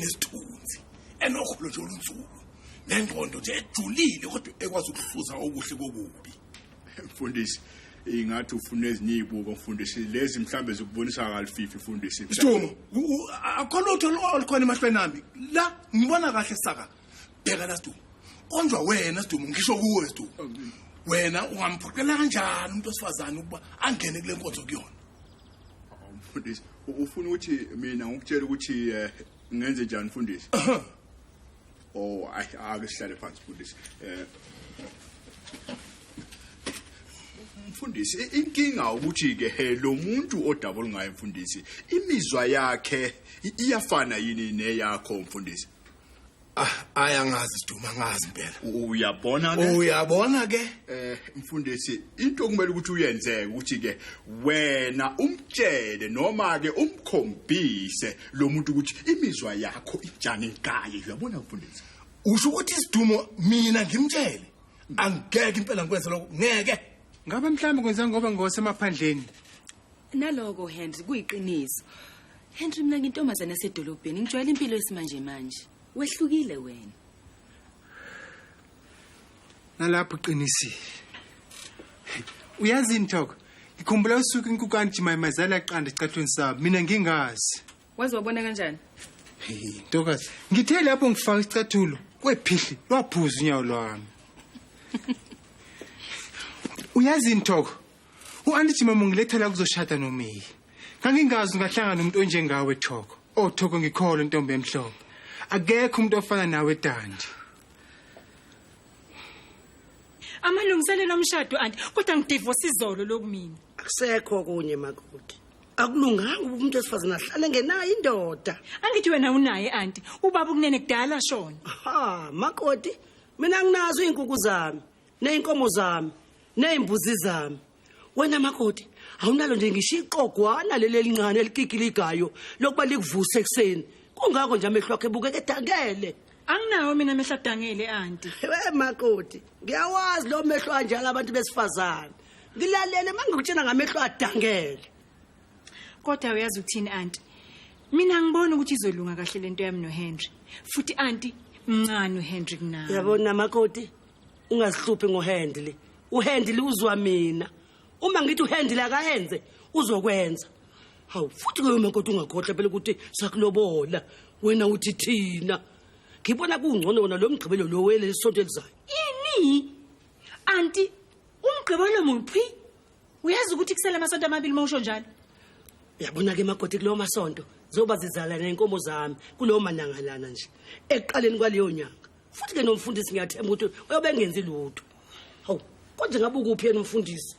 enesithunzi enokholo nje olunsuku nengqondo nje ejulile kodwa ekwazi ukuhluza okuhle kokubi. Mfundisi ingathi ufuna ezinye izibuko mfundisi lezi mhlambe zikubonisa kalififi mfundisi. Sithuma akho lutho olukhona emahlweni nami la ngibona kahle saka bheka la Sithuma konjwa wena Sithuma ngisho kuwe Sithuma wena ungamphoqela kanjani umuntu osifazana ukuba angene kule nkonzo kuyona. Mfundisi ufuna ukuthi mina ngikutshela ukuthi ngenze njani mfundisi? Oh ake sihlale phansi mfundisi. Mfundisi inkinga ukuthi ke lo muntu odabula ngaye mfundisi imizwa yakhe iyafana yini neyakho mfundisi? Ayangazi Sithuma ngazi impela. Uyabona ke? Uyabona ke? Mfundisi into okumele ukuthi uyenzeke ukuthi ke wena umtshele noma ke umkhombise lo muntu ukuthi imizwa yakho injani ekhaya. Uyabona mfundisi? Usho ukuthi Sithuma mina ngimtshele angeke impela ngikwenze lokho ngeke. Ngabe mhlawumbe kwenza ngoba ngosemaphandleni. Naloko Henry kuyiqiniso. Henry mina ngintombazana yasedolobheni ngijwayele impilo yesimanje manje. Wehlukile wena. Nalapho qinisile. Uyazi Nthoko, ngikhumbula usuku inkukani Jimayimazala yaqanda ecathweni sabo. Mina ngingazi. Wazi wabona kanjani? Ntokazi, ngithe lapho ngifaka isicathulo, kwephihli lwaphuza unyawo lwami. Uyazi Nthoko, uAnti Jimama ngilethela kuzoshada noMeyi. Ngangingazi ngahlangana nomuntu onjengawe Thoko. Oh Thoko ngikholo ntombi emhlophe. Akekho umuntu ofana nawe Dandi. Amalungiselelo omshado anti kodwa ngidivorce izolo lokumina. Akusekho kunye makoti. Akulunganga umuntu esifazana ahlale ngenayo indoda. Angithi wena unaye anti, ubaba kunene kudala shona. Makoti, mina nginazo izinkukhu zami, neinkomo zami, neimbuzi zami. Wena makoti, awunalo nje ngisho iqogwana leli elincane elikikiligayo lokuba likuvuse ekseni. Kungako nje amehlo akhe ebukeke edangele. Anginawo mina amehlo adangele anti. Makoti, ngiyawazi lo mehlo anjalo abantu besifazana. Ngilalele mangikutshela ngamehlo adangele. Kodwa uyazi ukuthini anti? Mina ngibona ukuthi izolunga kahle lento yami noHenry. Futhi anti mncane uHenry kunawe. Yabona makoti, ungazihluphi ngoHenry. uHenry uzwa mina. Uma ngithi uHenry akayenze uzokwenza. Hawu futhi ke makoti ungakhohle phela ukuthi sakulobola wena uthi thina. Ngibona kungcono wona lo mgqibelo lo wele isonto elizayo. Yini? Anti umgqibelo muphi? Uyazi ukuthi kusela amasonto amabili mawusho njalo? Yabona ke makoti kulo masonto zoba zizalana nenkomo zami kulo manangalana nje eqaleni kwaleyo nyanga. Futhi ke nomfundisi ngiyathemba ukuthi uyobengenzi lutho. Hawu konje ngabe ukuphi yena umfundisi?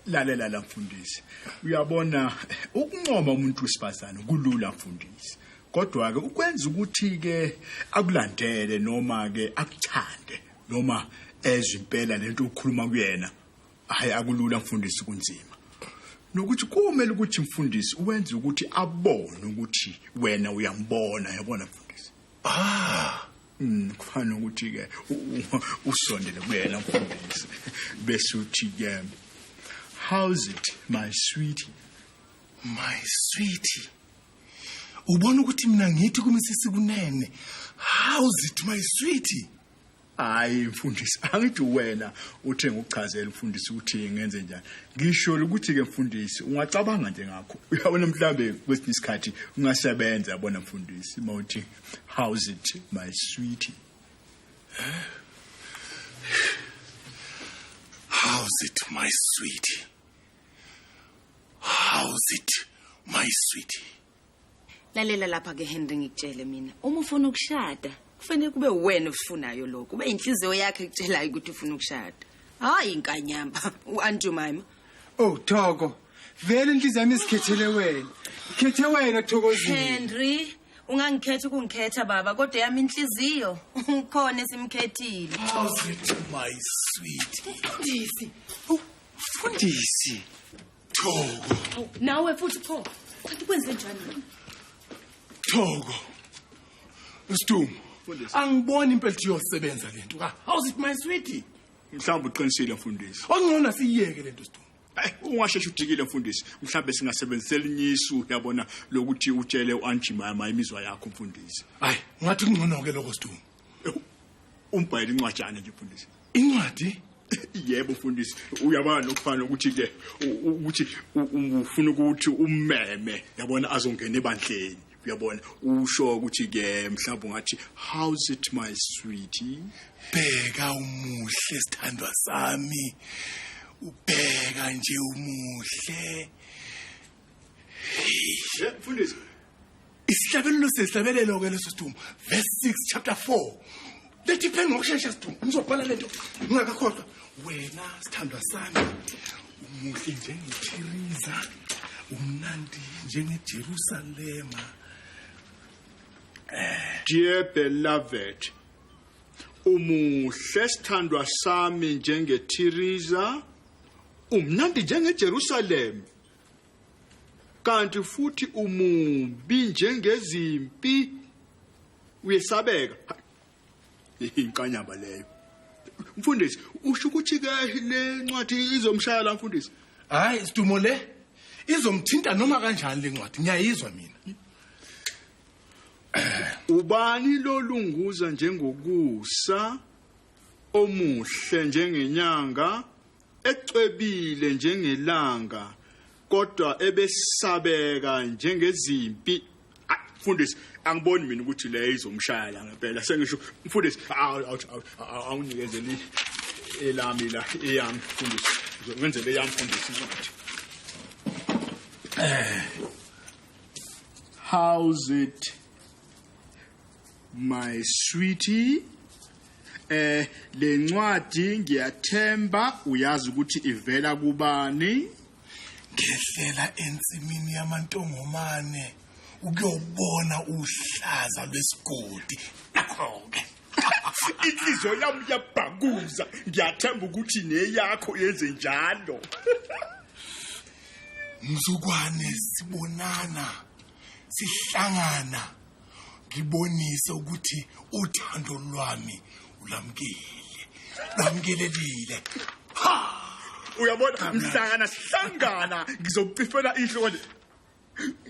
Lalela la mfundisi. Uyabona ukuncoma umuntu wesifazana kulula mfundisi. Kodwa ke ukwenza ukuthi ke akulandele noma ke akuthande noma ezwe impela lento ukukhuluma kuyena hayi akulula mfundisi kunzima. Nokuthi kumele ukuthi mfundisi uwenze ukuthi abone ukuthi wena uyambona yabona mfundisi. Kufana ukuthi ke usondele kuyena mfundisi bese uthi ke how's it my sweetie? My sweetie. Ubona ukuthi mina ngithi kumisisi kunene. How's it my sweetie? Hayi mfundisi angithi wena uthe ngokuchazela mfundisi ukuthi ngenze njani. Ngisho ukuthi ke mfundisi ungacabanga nje ngakho. Uyabona mhlambe kwesinye isikhathi ungasebenza yabona mfundisi mawuthi how's it my sweetie? How's it my sweetie? How's it my sweetie? Lalela lapha ke Henry ngikutshele mina. Uma ufuna ukushada, kufanele kube wena ofunayo lokho. Kube inhliziyo yakhe ekutshelayo ukuthi ufuna ukushada. Hayi inkanyamba uAnti Jemima. Oh Thoko, vele inhliziyo yami isikhethele wena. Ikhethe wena Thokozini. Henry, ungangikhetha ukungikhetha baba, kodwa yami inhliziyo ukhona esimkhethile. How's it my sweetie? Mfundisi. Mfundisi. Thoko. Nawe futhi pho. Kanti kwenze njani? Thoko. Sithuma. Angiboni impela ukuthi iyosebenza lento ka. How's it my sweetie? Mhlawumbe uqinisile mfundisi. Ongcono siyeke lento Sithuma. Ungasheshe udikile mfundisi. Mhlawumbe singasebenzisela inyisu yabona lokuthi utshele uAnjima imizwa yakho mfundisi. Hayi, ngathi kungcono ke lokho Sithuma. Umbhayile incwajana nje mfundisi. Incwadi? Yebo mfundisi. Uyabona lokufana ukuthi ke ukuthi ufuna ukuthi ummeme yabona azongena ebandleni. Uyabona usho ukuthi ke mhlawumbe ngathi how's it my sweetie? Bheka umuhle sithandwa sami. Ubheka nje umuhle. Mfundisi. Isihlabelelo sesihlabelelo ke leso Sithuma. Verse 6 chapter 4. Lethi phela ngokusheshsha Sithuma. Ngizobhala lento ngingakakhohlwa. Wena sithandwa sami. Umuhle njengeThiriza. Umnandi njengeJerusalema. Dear beloved, umuhle sithandwa sami njengeThiriza, umnandi njengeJerusalem, kanti futhi umubi njengezimpi. Uyesabeka inkanyamba leyo. Mfundisi, usho ukuthi ke le ncwadi izomshaya la mfundisi? Hayi Sithuma le izomthinta noma kanjani le ncwadi. Ngiyayizwa mina. Ubani lolunguza njengokusa, omuhle njengenyanga, ecwebile njengelanga, kodwa ebesabeka njengezimpi. Mfundisi, angiboni mina ukuthi le izomshaya la ngempela. Sengisho mfundisi, awunikezeli elami la eyami mfundisi. Ngenzele eyami mfundisi incwadi. How's it my sweetie? Le ncwadi ngiyathemba uyazi ukuthi ivela kubani. Ngehlela ensimini yamantongomane ukuyobona uhlaza lwesigodi. Nakho-ke inhliziyo yami yabhakuza. Ngiyathemba ukuthi neyakho yenze njalo. Mzukwane sibonana, sihlangana, ngibonise ukuthi uthando lwami ulamkelelile. Uyabona sihlangana ngizocifela inhloko nje.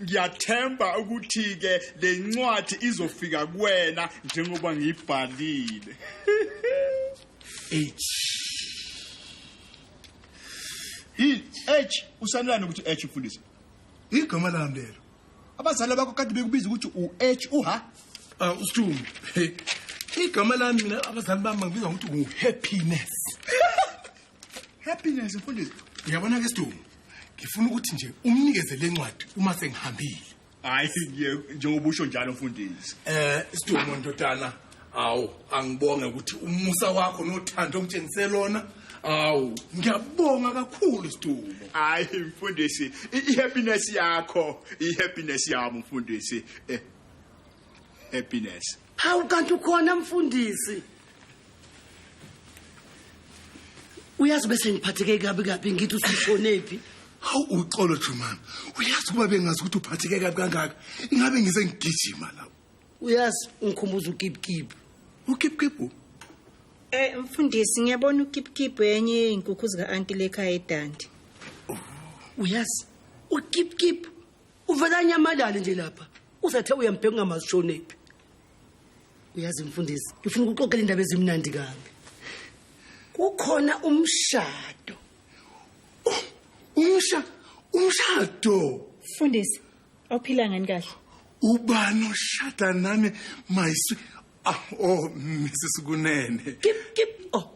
Ngiyathemba ukuthi ke le ncwadi izofika kuwena njengoba ngibhalile. H usanelana ukuthi H mfundisi. Igama lami lelo. Abazali bakho kade bekubiza ukuthi uH uha. Usithuma. Igama lami mina abazali bami bangibiza ukuthi uhappiness. Happiness mfundisi. Uyabona ke Sithuma. Ngifuna ukuthi nje umnikeze le ncwadi uma sengihambile. Hayi njengoba usho njalo mfundisi. Sithuma ndodana. Awu angibonge ukuthi umusa wakho nothando ongitshengisela lona. Awu ngiyabonga kakhulu Sithuma. Hayi mfundisi, ihappiness yakho, ihappiness yami mfundisi. Happiness. Hawu kanti ukhona mfundisi. Uyazi bese ngiphatheke kabi ngithi usishonephi. Hawu uxolo Jumama. Uyazi kuba bengazi ukuthi uphatheke kabi kangaka. Ingabe ngize ngigijima la. Uyazi ngikhumbuza ukipkip. Ukipkip? Mfundisi ngiyabona ukipkip yenye inkukhu zika auntie lekhaya eDandi. Uyazi ukipkip uvela nyamalala nje lapha. Usathe uyambheka ngamashonephi. Uyazi mfundisi, ngifuna ukuxoxela indaba ezimnandi kabi. Kukhona umshado. Umshado. Mfundisi, awuphila ngani kahle? Ubani oshada nami mayisi? Mrs Kunene. Kip.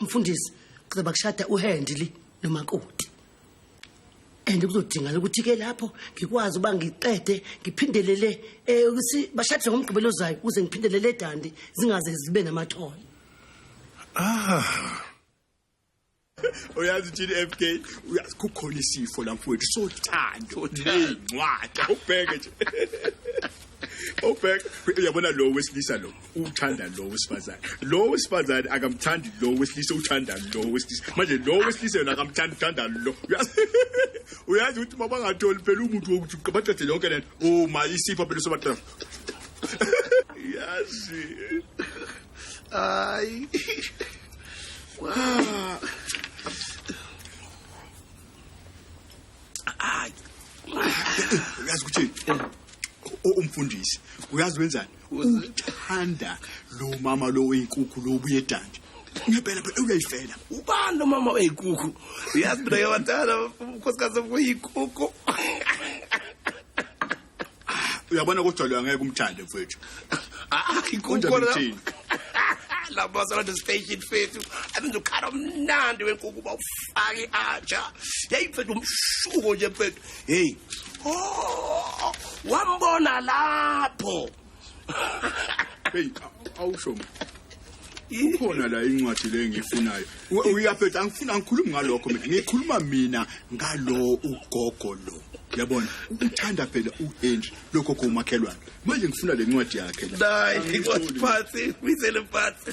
Mfundisi, kuzoba kushada uHendli noMakoti. Kuzodinga ukuthi ke lapho ngikwazi uba ngiqede ngiphindelele ukuthi bashade ngomgqibelo zayo uze ngiphindelele eDandi zingaze zibe namathola. Uyazi ukuthi FK uyazi kukhona isifo la mfowethu sothando nezincwadi ubheke nje. Ubheke uyabona lo wesilisa lo uthanda lo wesifazane. Lo wesifazane akamthandi lo wesilisa uthanda lo wesilisa. Manje lo wesilisa yena akamthandi uthanda lo. Uyazi ukuthi mama ngatholi phela umuntu wokuthi uqabathathe lonke lento. Oh my isifo phela sobathatha. Yazi. Ay. mfundisi uyazi wenzani uthanda lo mama lo weyinkukhu lo buye eDanti ngempela phela uyayifela ubani lo mama weyinkukhu uyazi mina yawathanda unkosikazi weyinkukhu uyabona kodwa lo angeke umthande mfethu inkukhu la basala the station fethu abenzokhala umnandi wenkukhu bawufaki aja hey mfethu umshuko nje mfethu hey wambona lapho hey awusho ukhona la incwadi le ngifunayo uyaphetha angifuna ngikhuluma ngalokho mina ngikhuluma mina ngalo ugogo lo yabona uthanda phela uHenry lokho komakhelwane manje ngifuna le ncwadi yakhe la incwadi phansi uyisele phansi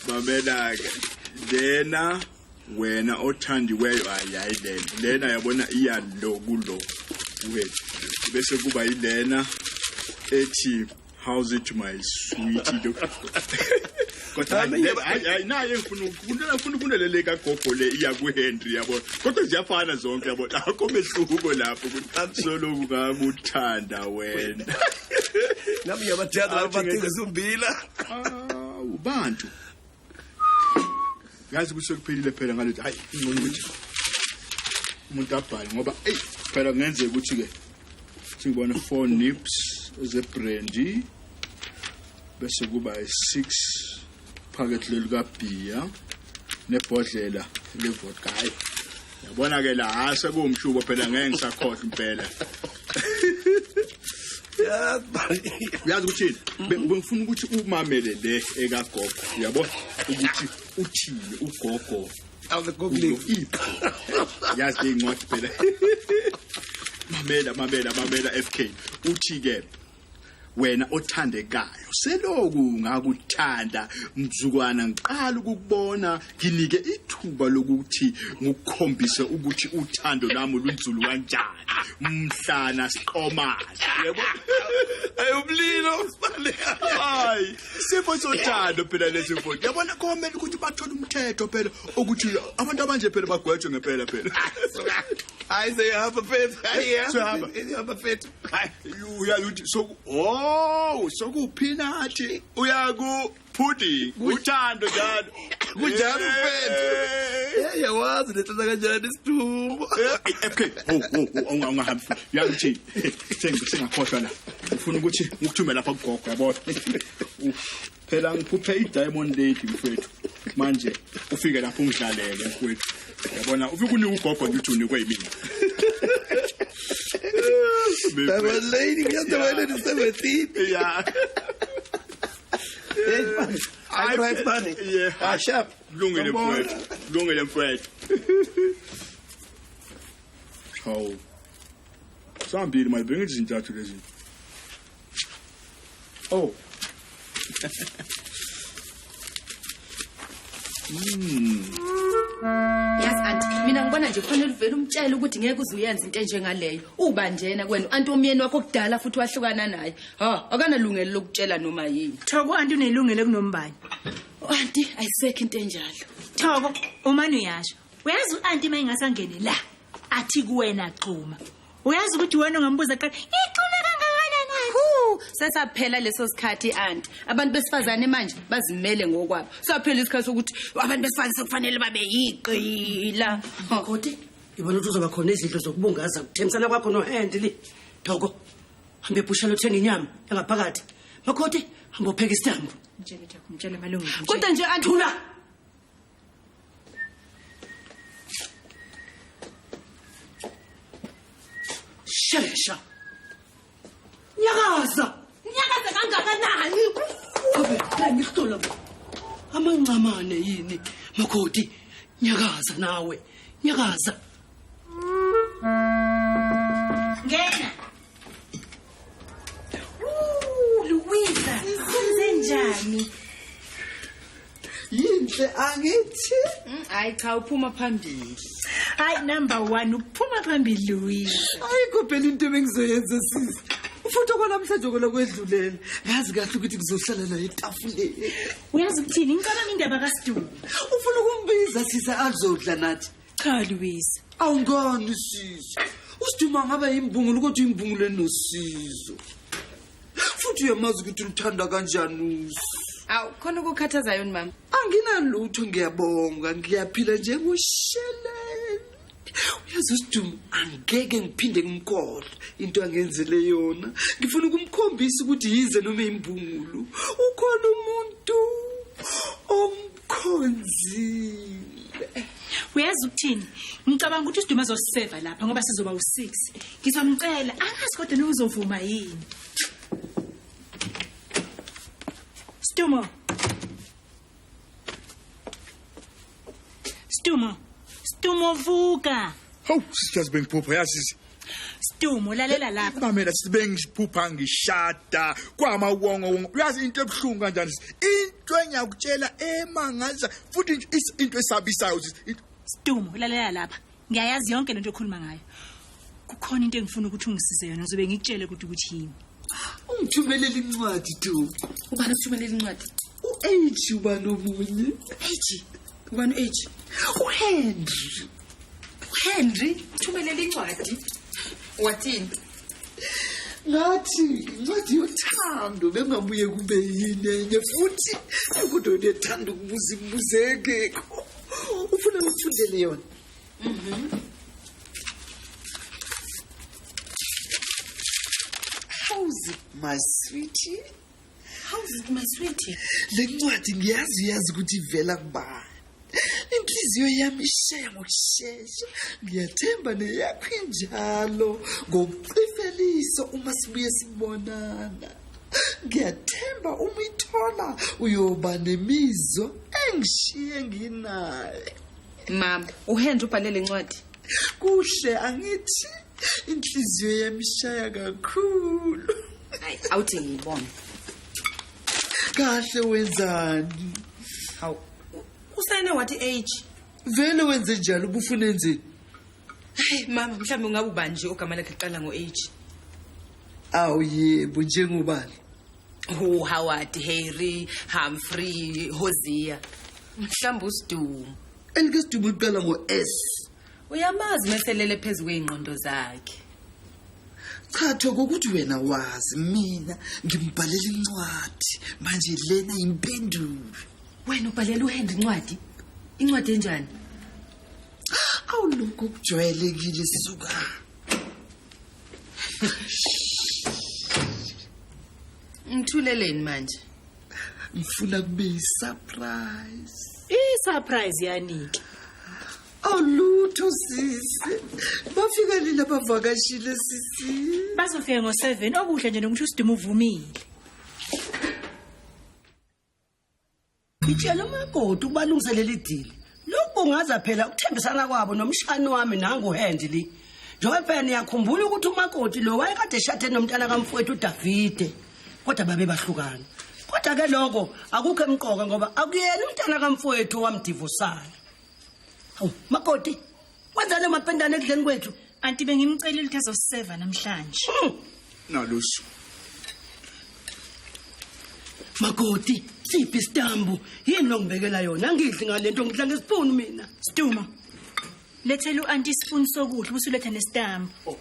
babelake lena wena othandiweyo ayayi lena yabona iya lo kulo uHenry bese kuba yilena ethi how's it my sweetie kodwa naye ngifuna kuneleleka gogo le iya kuHenry yabo kodwa ziyafana zonke yabo akho mehluko lapho ukuthi soloku ngakuthanda wena nami yabathanda abathenga zumbila ubantu yazi kusekuphelile phela ngalethi hayi ngcono ukuthi umuntu abhale ngoba phela ngenzeka ukuthi ke singibona 4 nips ze-brandy bese kuba 6 packet lelika beer nebhodlela levodka hayi yabona ke la hase kumshubo phela ngeke ngisakhohle impela yazi ukuthi bengifuna ukuthi umamele le ekagogo uyabona ukuthi uthile ugogo awugogo ipho yazi incwadi phela mamela FK uthi ke wena othandekayo seloku ngakuthanda mzukwana ngiqala ukubona nginike ithuba lokuthi ngikukhombise ukuthi uthando lami lunzulu kanjani mhlana siqomaza yebo ayumlilo sibale hayi sifo sothando phela lesifo yabona komela ukuthi bathola umthetho phela ukuthi abantu abanje phela bagwetshwe ngempela phela hayi seyahamba fethu seyahamba fethu uyaluthi sokuphinathi uyaku pudding uthando njalo kunjalo mfethu yawazi lethatha kanjani isithumbo FK ungahambi uyakuthi sengakhohlwa la ufuna ukuthi ngikuthume lapha kugogo yabona phela ngiphuphe iDiamond Lady mfethu manje ufike lapho ungidlalele mfethu yabona ufike unika ugogo ngithi unikwe yimina Diamond Lady ngiyazibona ni 17 yeah I drive funny. Yeah. Sharp. Lungile mfowethu. How? Sambili malibenge izintathu lezi. Oh. Yes auntie mina ngibona nje kufanele uvele umtshele ukuthi ngeke uzuyenza into enjengaleyo uba njena kwena anti umyeni wakho kudala futhi wahlukana naye akanalungelo lokutshela noma yini Thoko anti unelungelo kunombani auntie ayisekho into enjalo Thoko umani uyasho uyazi uanti mayingasangene la athi kuwena xuma uyazi ukuthi wena ungambuza qala ixuma kangakanani sesaphela leso sikhathi auntie abantu besifazane manje bazimele ngokwabo saphela isikhathi sokuthi abantu besifazane sekufanele babe yiqila Kodwa ibona ukuthi uzoba khona izinto zokubungaza kuthembisana kwakho noHenry Thoko hambe ebushalo uthenga inyama engaphakathi Makhoti hambe upheka isitambu umtshele malungu kodwa nje auntie thula shesha nyakaza kangakanani la ngihlola amancamane yini Makhoti nyakaza nawe nyakaza ngena Louisa senzenjani Yinhle angithi hayi cha uphuma phambili hayi number 1 uphuma phambili Louisa ayikho phela into engizoyenza sisi futhi okwanamhlanje kwedlulela yazi kahle ukuthi kuzohlala naye etafuleni uyazi ukuthini ngicabanga indaba kaStulu ufuna ukumbiza sisi azodla nathi cha Louisa awungani sisi usiduma ngaba yimbungulu kodwa imbungulu enosizo futhi uyamazi ukuthi luthanda kanjani Awu khona ukukhathazayo mama. anginalutho ngiyabonga ngiyaphila njengoshelele uyazi usiduma angeke ngiphinde ngimkhohle into angenzele yona ngifuna ukumkhombisa ukuthi yize noma imbungulu ukhona umuntu omkhonzile. Uyazi ukuthini? Ngicabanga ukuthi usiduma azosiseva lapha ngoba sizoba u6. Ngizomcela angazi kodwa nozovuma yini. Stumo vuka. Hawu sithazi bengiphupha yazi. Stumo lalela lapha. Mamela sibe ngiphupha ngishada kwamawongo. Uyazi into ebhlungu kanjani? Into engiyakutshela emangaza futhi into esabisayo. Stumo lalela lapha. Ngiyayazi yonke lento okhuluma ngayo. Kukhona into engifuna ukuthi ungisize yona zobe ngikutshele ukuthi yini. Ungithumelele incwadi tu. Ubani uthumelele incwadi? U-H ubani omunye? H. Ubani H? uHenry. Henry thumelele incwadi. Wathini? Ngathi incwadi yothando bengabuye kube yini enye futhi kodwa uyethanda ukubuza ibuzeke. Ufuna ukufundele yona. How's it, my sweetie? How's it my sweetie? Le ncwadi ngiyazi ukuthi ivela kubani. Inhliziyo yami ishaya ngokushesha. Ngiyathemba neyakho injalo ngokucifeliso uma sibuye sibonana. Ngiyathemba uma ithola uyoba nemizwa engishiye nginaye. Mama, uHenry ubhalele incwadi. Kuhle angithi inhliziyo yami ishaya kakhulu. Hayi, awuthi ngibone. Kahle wenzani? Hawu. Usayine wathi H. Vele wenze njalo ubufuna enzeni? Hey mama, mhlawumbe ungabe ubani nje ogama lakhe liqala ngo-H. Awu yebo njengobani? Howard, Harry, Humphrey, Hosea. Mhlawumbe uSidumo. Elike Sidumo liqala ngo-S. Uyamazi meselele phezulu kweyingqondo zakhe. Cha thoko ukuthi wena wazi mina ngimbhalela incwadi manje lena impendulo. Wena ubhalela uHenry incwadi? Incwadi enjani? Awulokho kujwayelekile sisuka. Ngithuleleni manje? Ngifuna kube yisurprise. I-surprise yanike. Awulutho sisi. Bafika lila bavakashile sisi. Bazofika ngo7 okuhle nje nokuthi uSidumo uvumile. Ngitshela umakoti ukubalungiselela idili. Lokho ngaza phela ukuthembisana kwabo nomshani wami nanguHenry. Njengoba phela niyakhumbula ukuthi umakoti lo wayekade eshade nomntana kamfowethu uDavide. Kodwa babe bahlukana. Kodwa ke lokho akukho emqoka ngoba akuyena umntana kamfowethu wamdivosana. Hawu makoti wenzani mapendane ekudleni kwethu? Anti bengimcelile ukuthi azosiseva namhlanje. Nalusu. Makoti siphi isitambu yini longibekela yona angidli ngalento ngidla ngesipunu mina. Sidumo. Lethela uanti spoon sokudla usuletha nestambu.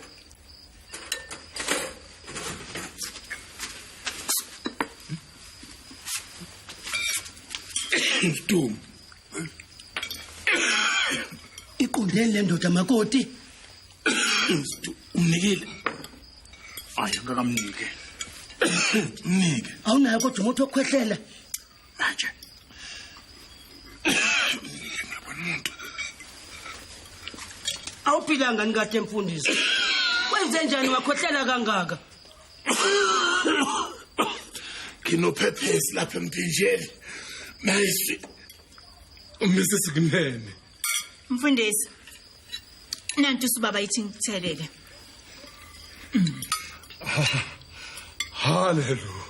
Sidumo. Iqondeni le ndoda makoti. Umnikile. Hayi ngakamnike. Mnike. Awunayo kodwa umuntu okhwehlela. Manje. Awuphilanga ngikade mfundisi. Wenze njani wakhohlela kangaka? Kinophephesi lapha empinjeni. Mayisi. Mrs. Gnene. Mfundisi. Nantu subaba ithi ngithelele. Hallelujah.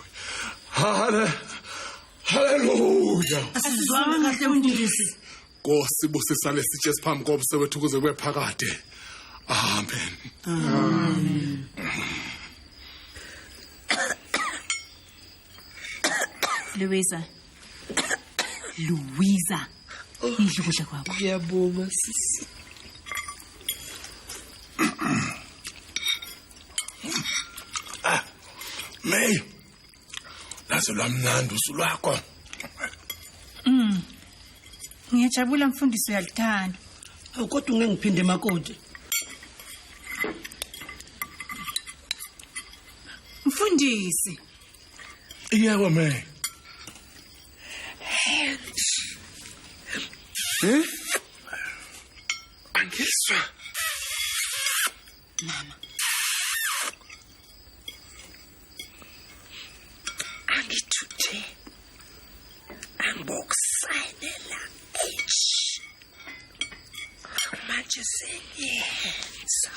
Hallelujah. Asizwanga kahle mfundisi. Nkosi busisa lesitshe siphambi komse wethu kuze kube phakade. Amen. Louisa. Ngidla ukudla kwakho. Ngiyabonga sisi. May. Lazo lwamnandi usulwakho. Ngiyajabula mfundisi uyalithanda. Kodwa ungeke ngiphinde makoti. Mfundisi. Iyabo May. Angiswa. Mama. Angithuthe. Angibokusayinela H. Manje sengiyenza.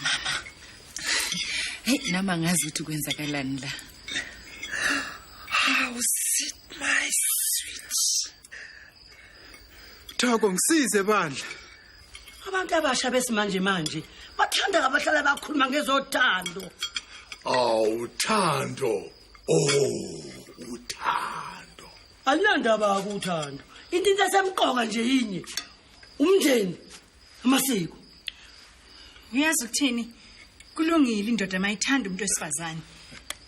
Mama. Hey, nama ngazi ukuthi kwenzakalani la. How sit my sweet. Thoko ngisize bandla. Abantu abasha besimanje manje bathanda abahlala bakhuluma ngezothando. Uthando. Uthando. Alinandaba ukuthanda. Into esemqoka nje yinye. Umndeni, amasiko. Uyazi ukuthini? Kulungile indoda mayithanda umuntu wesifazane.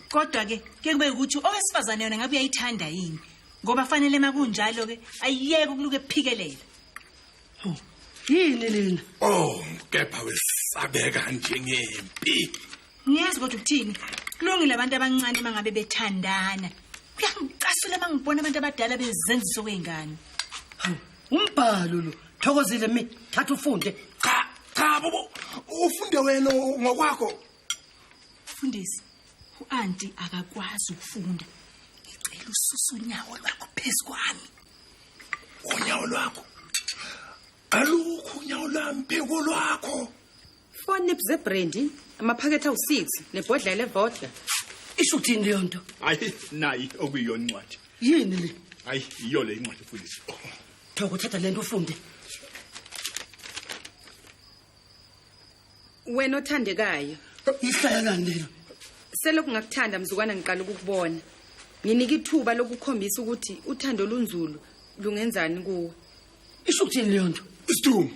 Kodwa ke kube ukuthi owesifazane yona ngabe uyayithanda yini? Ngoba fanele makunjalo ke ayiyeke ukuluke ephikelele. Yini lena? Kepha wesabeka njengempi. Ngiyazi kodwa ukuthini? Kulungile abantu abancane mangabe bethandana. Kuyangicasula mangibona abantu abadala bezenzisa okwengane. Umbhalo lo, thokozile mina, thatha ufunde. Cha bobo, ufunde wena ngokwakho. Mfundisi, uanti akakwazi ukufunda. Ngicela ususe unyawo lwakho phezukwami. Unyawo lwakho. Alukho unyawo lami pheko lwakho. 4 nips zebrandy, amaphakethe awu6 nebhodlela levodka. Isho ukuthini leyo nto? Hayi nayi okuyiyona incwadi. Yini le? Hayi iyo le incwadi mfundisi. Thoko thatha lento ufunde. Wena othandekayo. Ihlalani lelo? Selokhu ngakuthanda mzukwana ngiqala ukukubona. Nginika ithuba lokukhombisa ukuthi uthando lunzulu lungenzani kuwe. Isho ukuthini leyo nto? Sidum,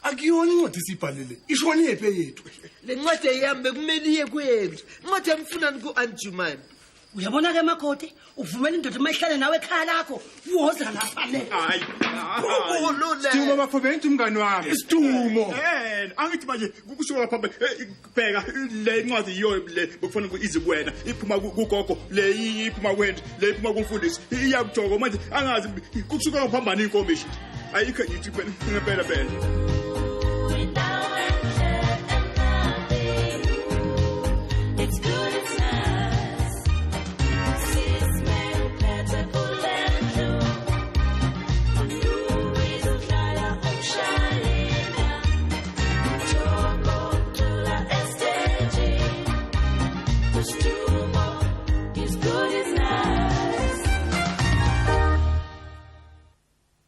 akuyona incwadi sibhalile. Ishoni yephe yethu. Le ncwadi eyambe kumele iye kwethu. Incwadi yamfunani ku-Anjumani. Uyabona ke makoti, uvumela indoda mayihlale nawe ekhaya lakho. Uwoza lapha le. Hayi. Siduma bafobenta umngani wami. Sidumo. Angithi manje kusukela phamba bheka le incwadi iyo le bekufanele kuizi kuwena iphuma kugogo le iphuma kwena le iphuma kumfundisi iyakujoko manje angazi kusukela phambana inkomishi ayikho ngithi phela ngempela phela